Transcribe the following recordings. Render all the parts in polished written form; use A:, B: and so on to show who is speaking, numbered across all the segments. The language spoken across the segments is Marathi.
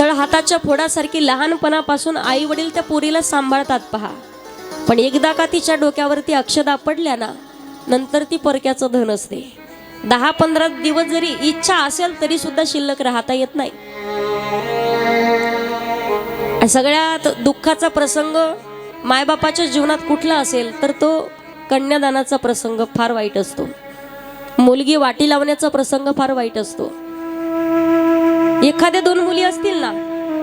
A: तळहाताच्या फोडासारखी लहानपणापासून आई वडील त्या पोरीला सांभाळतात पहा, पण एकदा का तिच्या डोक्यावरती अक्षदा पडल्या ना, नंतर ती परक्याचं धन असते. 10-15 दिवस जरी इच्छा असेल तरी सुद्धा शिल्लक राहता येत नाही. सगळ्यात दुःखाचा प्रसंग मायबापाच्या जीवनात कुठला असेल तर तो कन्यादानाचा प्रसंग फार वाईट असतो. मुलगी वाटी लावण्याचा प्रसंग फार वाईट असतो. एखाद्या 2 मुली असतील ना,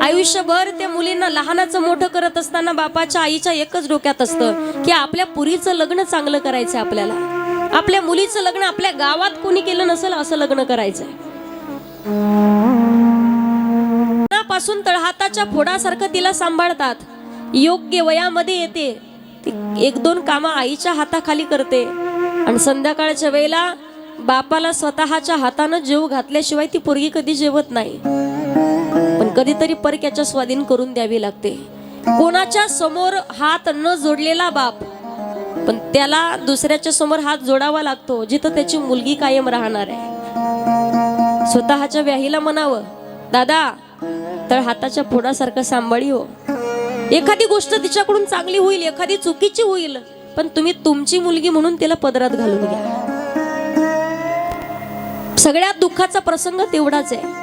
A: आयुष्यभर त्या मुलींना लहानाचं मोठं करत असताना बापाच्या आईच्या एकच डोक्यात असतं की आपल्या पुरीचं लग्न चांगलं करायचंय, आपल्याला आपल्या मुलीचं लग्न आपल्या गावात कोणी केलं नसेल असं लग्न करायचंय. पासून तळहाताच्या फोडासारखं तिला सांभाळतात. योग्य वयामध्ये येते, 1-2 कामं आईच्या हाताखाली करते आणि संध्याकाळच्या वेळेला बापाला स्वतःच्या हातानं जेव घातल्याशिवाय ती पोरगी कधी जेवत नाही. पण कधीतरी परक्याच्या स्वाधीन करून द्यावी लागते. कोणाच्या समोर हात न जोडलेला बाप, पण त्याला दुसऱ्याच्या समोर हात जोडावा लागतो जिथं त्याची मुलगी कायम राहणार आहे. स्वतःच्या व्याहीला म्हणावं, दादा तळहाताच्या फोडासारखं सांभाळी हो. एखादी गोष्ट तिच्याकडून चांगली होईल, एखादी चुकीची होईल, पण तुम्ही तुमची मुलगी म्हणून तिला पदरात घालून घ्या. सगळ्यात दुःखाचा प्रसंग तेवढाच आहे.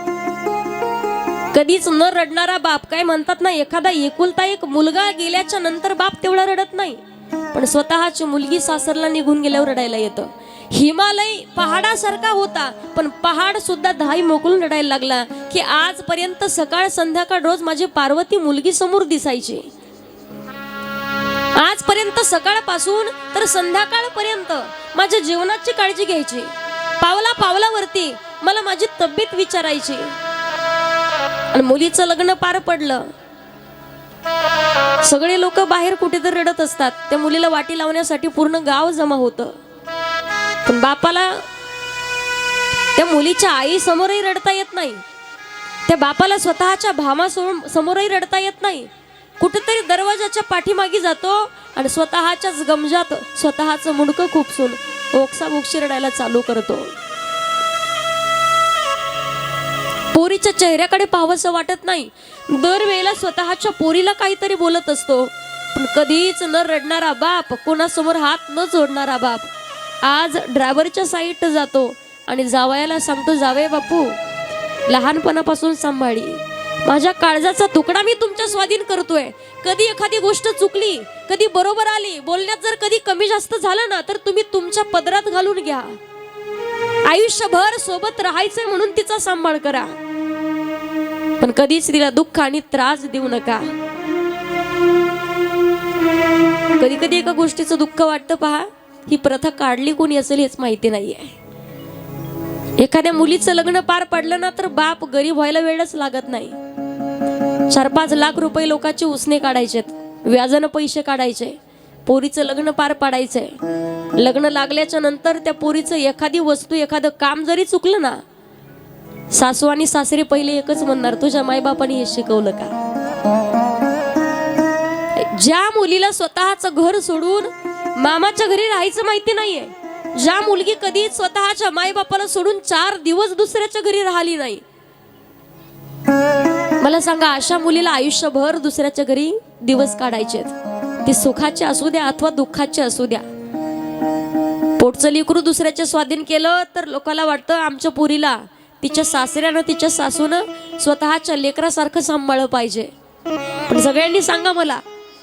A: कधीच न रडणारा बाप, काय म्हणतात ना, एखादा एकुलता एक मुलगा गेल्याच्या नंतर बाप तेवढा रडत नाही, पण स्वतःची मुलगी सासरला निघून गेल्यावर रडायला येतं. हिमालय पहाडासारखा होता, पण पहाड सुद्धा धाई मोकळून रडायला लागला की आजपर्यंत सकाळ संध्याकाळ रोज माझी पार्वती मुलगी समोर दिसायची. आजपर्यंत सकाळपासून तर संध्याकाळपर्यंत माझ्या जीवनाची काळजी घ्यायची. पावला पावलावरती मला माझी तब्येत विचारायची. आणि मुलीचं लग्न पार पडलं, सगळे लोक बाहेर कुठेतरी रडत असतात. त्या मुलीला वाटी लावण्यासाठी पूर्ण गाव जमा होतं, पण बापाला त्या मुलीच्या आई समोरही रडता येत नाही, त्या बापाला स्वतःच्या भामा समोरही रडता येत नाही. कुठेतरी दरवाजाच्या पाठीमागे जातो आणि स्वतःच्याच गमजात स्वतःचं मुंडकं खुपसून ओक्साबोक्शी रडायला चालू करतो. पोरीच्या चेहऱ्याकडे पाहावंसं वाटत नाही. दरवेळेला स्वतःच्या पोरीला काहीतरी बोलत असतो, पण कधीच न रडणारा बाप, कोणासमोर हात न जोडणारा बाप आज ड्रायव्हरच्या साईड जातो आणि जावयाला सांगतो, जावई बापू लहानपणापासून सांभाळी, माझ्या काळजाचा तुकडा मी तुमच्या स्वाधीन करतोय. कधी एखादी गोष्ट चुकली, कधी बरोबर आली, बोलण्यात जर कधी कमी जास्त झालं ना, तर तुम्ही तुमच्या पदरात घालून घ्या. आयुष्यभर सोबत राहायचंय म्हणून तिचा सांभाळ करा, पण कधीच तिला दुःख आणि त्रास देऊ नका. कधी कधी एका गोष्टीचं दुःख वाटतं पहा, ही प्रथा काढली कोणी असेल हेच माहिती नाहीये. एखाद्या मुलीचं लग्न पार पडलं ना, तर बाप गरीब व्हायला वेळच लागत नाही. 4-5 लाख रुपये लोकांचे उसने काढायचेत, व्याजानं पैसे काढायचे, पोरीचं लग्न पार पाडायचंय. लग्न लागल्याच्या नंतर त्या पोरीचं एखादी वस्तू, एखादं काम जरी चुकलं ना, सासू आणि सासरे पहिले एकच म्हणणार, तुझ्या मायबापाने हे शिकवलं का? ज्या मुलीला स्वतःचं घर सोडून मामाच्या घरी राहायचं माहिती नाहीये, ज्या मुलगी कधी स्वतःच्या मायबापाला सोडून 4 दिवस दुसऱ्याच्या घरी राहिली नाही, मला सांगा अशा मुलीला आयुष्यभर दुसऱ्याच्या घरी दिवस काढायचेत. ते सुखाचे असू द्या अथवा दुःखाचे असू द्या. पोटचं लेकरू दुसऱ्याच्या स्वाधीन केलं तर लोकांना वाटतं आमच्या पुरीला तिच्या सासऱ्यानं, तिच्या सासूनं स्वतःच्या लेकरासारखं सांभाळलं पाहिजे. पण सगळ्यांनी सांगा मला,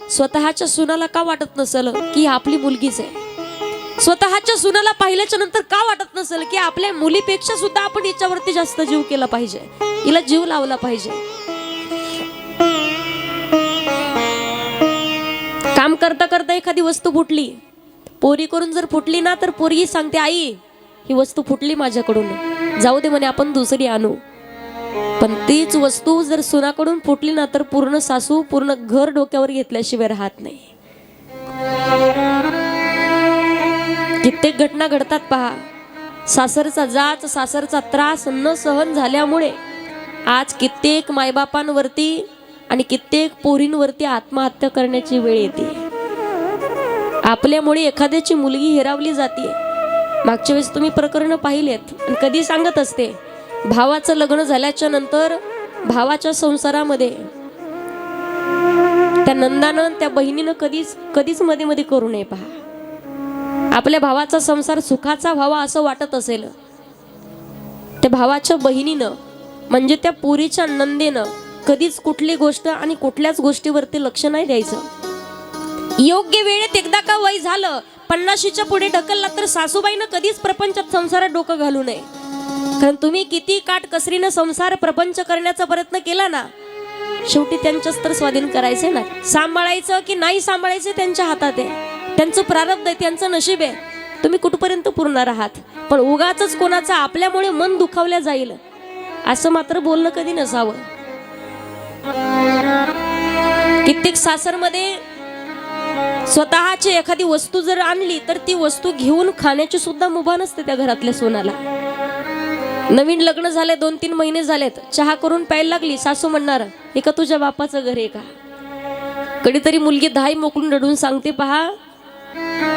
A: स्वतःच्या सुनाला का वाटत नसेल की आपली मुलगीच आहे? स्वतःच्या सुनाला पाहिल्याच्या नंतर का वाटत नसेल की आपल्या मुलीपेक्षा सुद्धा आपण हिच्यावरती जास्त जीव केला पाहिजे, हिला जीव लावला पाहिजे? काम करता करता एखादी वस्तू फुटली, पोरी करून जर फुटली ना, तर पोरगी सांगते, आई ही वस्तू फुटली माझ्याकडून, जाऊ दे म्हणे आपण दुसरी आणू. पण तीच वस्तू जर सुनाकडून फुटली ना, तर पूर्ण सासू पूर्ण घर डोक्यावर घेतल्याशिवाय राहत नाही. कित्येक घटना घडतात पहा. सासरचा जाच, सासरचा त्रास न सहन झाल्यामुळे आज कित्येक मायबापांवरती आणि कित्येक पोरींवरती आत्महत्या करण्याची वेळ येते. आपल्यामुळे एखाद्याची मुलगी हिरावली जाते. मागच्या वेळेस तुम्ही प्रकरण पाहिलेत. आणि कधी सांगत असते, भावाचं लग्न झाल्याच्या नंतर भावाच्या संसारामध्ये त्या नंदानं त्या बहिणीनं कधीच मध्ये मध्ये करू नये पहा. आपल्या भावाचा संसार सुखाचा व्हावा असं वाटत असेल, त्या भावाच्या बहिणीनं म्हणजे त्या पुरीच्या नंदेनं कधीच कुठली गोष्ट आणि कुठल्याच गोष्टीवरती लक्ष नाही द्यायचं. योग्य वेळेत एकदा का वय झालं 50च्या पुढे ढकलला तर सासूबाईनं कधीच प्रपंचात संसारात डोकं घालू नये. कारण तुम्ही किती काटकसरीनं संसार प्रपंच करण्याचा प्रयत्न केला ना, शेवटी त्यांच्याच तर स्वाधीन करायचे ना. सांभाळायचं की नाही सांभाळायचं त्यांच्या हातात आहे, त्यांचं प्रारब्ध आहे, त्यांचं नशीब आहे. तुम्ही कुठपर्यंत पुरणार आहात. पण उगाच कोणाचा आपल्यामुळे मन दुखावल्या जाईल असं मात्र बोलणं कधी नसावं. कित्येक सासरमध्ये स्वतःची एखादी वस्तू जर आणली तर ती वस्तू घेऊन खाण्याची सुद्धा मुभा नसते त्या घरातल्या सोनाला. नवीन लग्न झाले 2-3 महिने झालेत, चहा करून प्यायला लागली, सासू म्हणणार हे का तुझ्या बापाचं घर आहे का. कधीतरी मुलगी धाय मोकळून रडून सांगते पहा,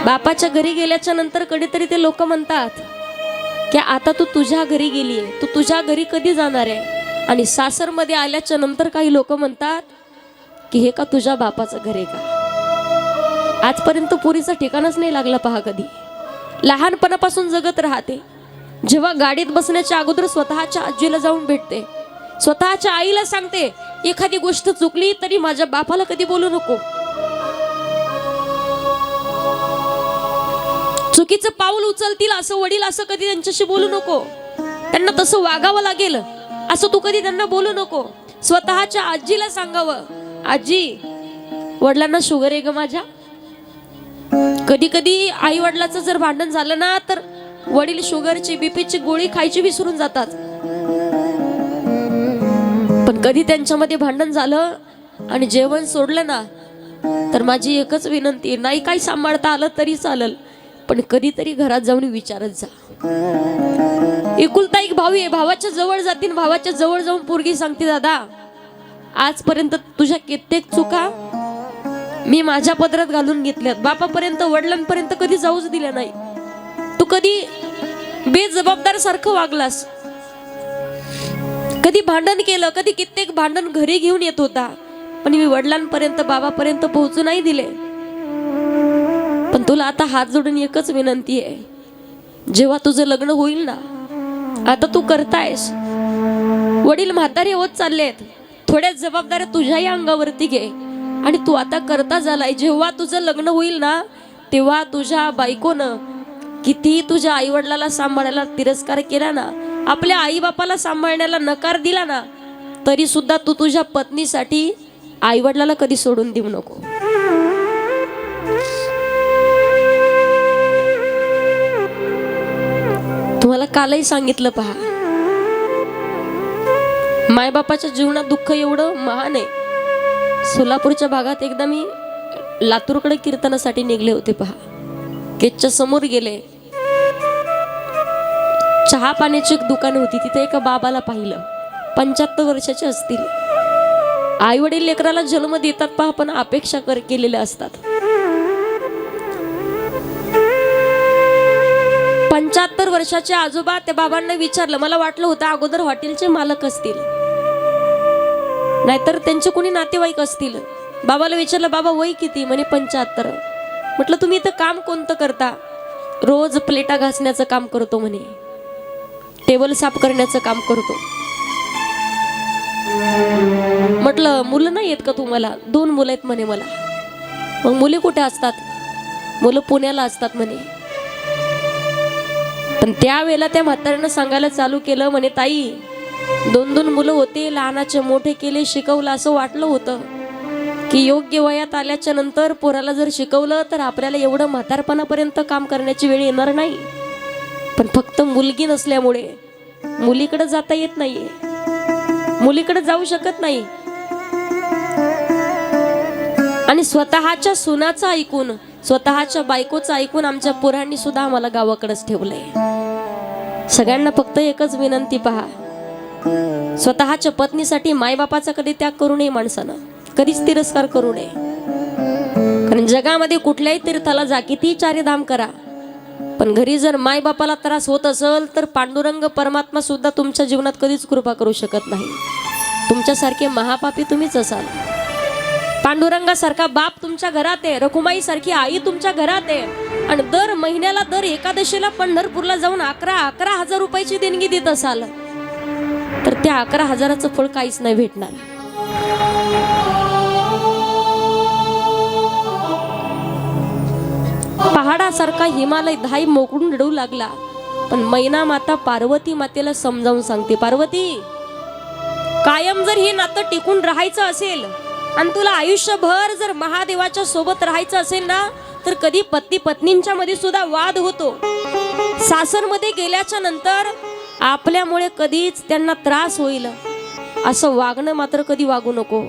A: बापाच्या घरी गेल्याच्या नंतर कधीतरी ते लोक म्हणतात की आता तू तुझ्या घरी गेलीये, तू तुझ्या घरी कधी जाणार आहे. आणि सासरमध्ये आल्याच्या नंतर काही लोक म्हणतात की हे का तुझ्या बापाचं घर आहे का. आजपर्यंत पुरीचं ठिकाणच नाही लागलं पहा कधी. लहानपणापासून जगत राहते. जेव्हा गाडीत बसण्याच्या अगोदर स्वतःच्या आजीला जाऊन भेटते, स्वतःच्या आईला सांगते एखादी गोष्ट चुकली तरी माझ्या बापाला कधी बोलू नको. चुकीचं पाऊल उचलतील असं वडील असं कधी त्यांच्याशी बोलू नको. त्यांना तसं वागावं लागेल असं तू कधी त्यांना बोलू नको. स्वतःच्या आजीला सांगावं, आजी वडिलांना शुगर आहे ग माझ्या. कधी कधी आई वडिलाचं जर भांडण झालं ना तर वडील शुगरची बीपीची गोळी खायची विसरून जातात. पण कधी त्यांच्यामध्ये भांडण झालं आणि जेवण सोडलं ना तर माझी एकच विनंती, नाही काही सांभाळता आलं तरी चालेल पण कधीतरी घरात जाऊन विचारत जा. एकुलता एक भाऊ आहे, भावाच्या जवळ जातील, भावाच्या जवळ जाऊन पोरगी सांगते दादा आजपर्यंत तुझ्या कित्येक चुका मी माझ्या पदरात घालून घेतल्यात, बापापर्यंत वडिलांपर्यंत कधी जाऊच दिल्या नाही. तू कधी बेजबाबदार सारखं वागलास, कधी भांडण केलं, कधी कित्येक भांडण घरी घेऊन येत होता पण मी वडिलांपर्यंत बाबापर्यंत पोहोचू नाही दिले. पण तुला आता हात जोडून एकच विनंती आहे, जेव्हा तुझं लग्न होईल ना, आता तू करतायस, वडील म्हातारे होत चाललेत, थोड्या जबाबदाऱ्या तुझ्याही अंगावरती घे. आणि तू आता करता झालाय, जेव्हा तुझं लग्न होईल ना तेव्हा तुझ्या बायकोनं किती तुझ्या आई वडिलाला सांभाळायला तिरस्कार केला ना, आपल्या आई बापाला सांभाळण्याला नकार दिला ना, तरी सुद्धा तू तुझ्या पत्नीसाठी आई वडिलाला कधी सोडून देऊ नको. तुम्हाला कालही सांगितलं पहा, मायबापाच्या जीवनात दुःख एवढं महान आहे. सोलापूरच्या भागात एकदा मी लातूरकडे कीर्तनासाठी निघले होते पहा. गेटच्या समोर गेले, चहा पाण्याची एक दुकान होती, तिथे एका बाबाला पाहिलं. 75 वर्षाचे असतील. आई वडील लेकराला जन्म देतात पहा पण अपेक्षा केलेल्या असतात. 75 वर्षाचे आजोबा त्या बाबांना विचारलं, मला वाटलं होतं अगोदर हॉटेलचे मालक असतील नाहीतर त्यांचे कोणी नातेवाईक असतील. बाबाला विचारलं बाबा वय किती, म्हणे 75. म्हटलं तुम्ही इथं काम कोणतं करता, रोज प्लेटा घासण्याचं काम करतो म्हणे, टेबल साफ करण्याचं काम करतो. म्हटलं मुलं नाही आहेत का तुम्हाला, 2 मुलं आहेत म्हणे मला. मग मुली कुठे असतात, मुलं पुण्याला असतात म्हणे. पण त्यावेळेला त्या म्हाताऱ्यानं सांगायला चालू केलं, म्हणे ताई 2 मुलं होते, लहानाचे मोठे केले, शिकवलं. असं वाटलं होतं की योग्य वयात आल्याच्या नंतर पोराला जर शिकवलं तर आपल्याला एवढं म्हातारपणापर्यंत काम करण्याची वेळ येणार नाही. पण फक्त मुलगी नसल्यामुळे मुलीकडे जाता येत नाहीये, मुलीकडे जाऊ शकत नाही. आणि स्वतःच्या सुनाचं ऐकून, स्वतःच्या बायकोचं ऐकून आमच्या पोरांनी सुद्धा आम्हाला गावाकडेच ठेवलंय. सगळ्यांना फक्त एकच विनंती पहा, स्वतःच्या पत्नीसाठी मायबापाचा कधी त्याग करू नये माणसानं, कधीच तिरस्कार करू नये. कारण जगामध्ये कुठल्याही तीर्थाला जा, किती चारीधाम करा, पण घरी जर मायबापाला त्रास होत असेल तर पांडुरंग परमात्मा सुद्धा तुमच्या जीवनात कधीच कृपा करू शकत नाही. तुमच्यासारखे महापापी तुम्हीच असाल. पांडुरंगासारखा बाप तुमच्या घरात आहे, रखुमाई सारखी आई तुमच्या घरात आहे, आणि दर महिन्याला दर एकादशीला पंढरपूरला जाऊन 11,000 रुपयाची देणगी देत असाल, तर त्या 11,000चं फळ काहीच नाही भेटणार. पहाडासारखा हिमालय धाई मोकळून रडू लागला, पण मैना माता पार्वती मातेला समजावून सांगते, पार्वती कायम जर हे नातं टिकून राहायचं असेल आणि तुला आयुष्यभर जर महादेवाच्या सोबत राहायचं असेल ना, तर कधी पती पत्नींच्या मध्ये सुद्धा वाद होतो. सासरमध्ये गेल्याच्या नंतर आपल्यामुळे कधीच त्यांना त्रास होईल असं वागणं मात्र कधी वागू नको.